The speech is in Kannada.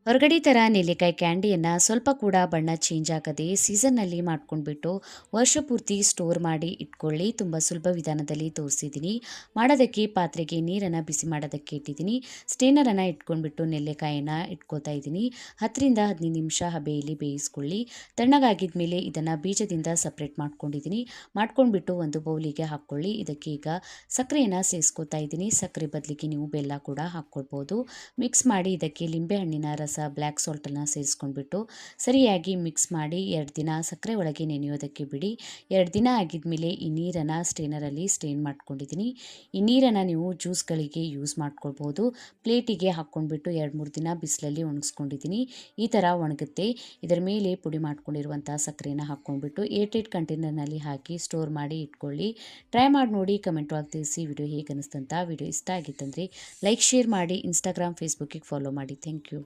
ಹೊರಗಡೆ ಥರ ನೆಲ್ಲಿಕಾಯಿ ಕ್ಯಾಂಡಿಯನ್ನು ಸ್ವಲ್ಪ ಕೂಡ ಬಣ್ಣ ಚೇಂಜ್ ಆಗದೆ ಸೀಸನ್ನಲ್ಲಿ ಮಾಡ್ಕೊಂಡ್ಬಿಟ್ಟು ವರ್ಷ ಪೂರ್ತಿ ಸ್ಟೋರ್ ಮಾಡಿ ಇಟ್ಕೊಳ್ಳಿ. ತುಂಬ ಸುಲಭ ವಿಧಾನದಲ್ಲಿ ತೋರಿಸಿದ್ದೀನಿ. ಮಾಡೋದಕ್ಕೆ ಪಾತ್ರೆಗೆ ನೀರನ್ನು ಬಿಸಿ ಮಾಡೋದಕ್ಕೆ ಇಟ್ಟಿದ್ದೀನಿ. ಸ್ಟೇನರನ್ನು ಇಟ್ಕೊಂಡ್ಬಿಟ್ಟು ನೆಲ್ಲಿಕಾಯಿನ ಇಟ್ಕೋತಾ ಇದ್ದೀನಿ. 10ರಿಂದ 15 ನಿಮಿಷ ಹಬೆಯಲ್ಲಿ ಬೇಯಿಸ್ಕೊಳ್ಳಿ. ತಣ್ಣಗಾಗಿದ ಮೇಲೆ ಇದನ್ನು ಬೀಜದಿಂದ ಸಪ್ರೇಟ್ ಮಾಡ್ಕೊಂಡಿದ್ದೀನಿ. ಮಾಡ್ಕೊಂಡ್ಬಿಟ್ಟು ಒಂದು ಬೌಲಿಗೆ ಹಾಕ್ಕೊಳ್ಳಿ. ಇದಕ್ಕೆ ಈಗ ಸಕ್ಕರೆಯನ್ನು ಸೇರಿಸ್ಕೋತಾ ಇದ್ದೀನಿ. ಸಕ್ಕರೆ ಬದಲಿಗೆ ನೀವು ಬೆಲ್ಲ ಕೂಡ ಹಾಕ್ಕೊಳ್ಬೋದು. ಮಿಕ್ಸ್ ಮಾಡಿ ಇದಕ್ಕೆ ಲಿಂಬೆಹಣ್ಣಿನ ರಸ ಬ್ಲ್ಯಾಕ್ ಸಾಲ್ಟನ್ನು ಸೇರಿಸ್ಕೊಂಡ್ಬಿಟ್ಟು ಸರಿಯಾಗಿ ಮಿಕ್ಸ್ ಮಾಡಿ 2 ದಿನ ಸಕ್ಕರೆ ಒಳಗೆ ನೆನೆಯೋದಕ್ಕೆ ಬಿಡಿ. 2 ದಿನ ಆಗಿದ್ಮೇಲೆ ಈ ನೀರನ್ನು ಸ್ಟೇನರಲ್ಲಿ ಸ್ಟೇನ್ ಮಾಡ್ಕೊಂಡಿದ್ದೀನಿ. ಈ ನೀರನ್ನು ನೀವು ಜ್ಯೂಸ್ಗಳಿಗೆ ಯೂಸ್ ಮಾಡ್ಕೊಳ್ಬೋದು. ಪ್ಲೇಟಿಗೆ ಹಾಕ್ಕೊಂಡ್ಬಿಟ್ಟು 2-3 ದಿನ ಬಿಸಿಲಲ್ಲಿ ಒಣಗಿಸ್ಕೊಂಡಿದ್ದೀನಿ. ಈ ಥರ ಒಣಗುತ್ತೆ. ಇದರ ಮೇಲೆ ಪುಡಿ ಮಾಡ್ಕೊಂಡಿರುವಂಥ ಸಕ್ಕರೆನ ಹಾಕ್ಕೊಂಡ್ಬಿಟ್ಟು ಏರ್ಟೈಟ್ ಕಂಟೈನರ್ನಲ್ಲಿ ಹಾಕಿ ಸ್ಟೋರ್ ಮಾಡಿ ಇಟ್ಕೊಳ್ಳಿ. ಟ್ರೈ ಮಾಡಿ ನೋಡಿ, ಕಮೆಂಟ್ ಒಳಗೆ ತಿಳಿಸಿ ವಿಡಿಯೋ ಹೇಗೆ ಅನಿಸ್ತಂತ. ವಿಡಿಯೋ ಇಷ್ಟ ಆಗಿತ್ತಂದರೆ ಲೈಕ್ ಶೇರ್ ಮಾಡಿ, ಇನ್ಸ್ಟಾಗ್ರಾಮ್ ಫೇಸ್ಬುಕ್ಕಿಗೆ ಫಾಲೋ ಮಾಡಿ. Thank you.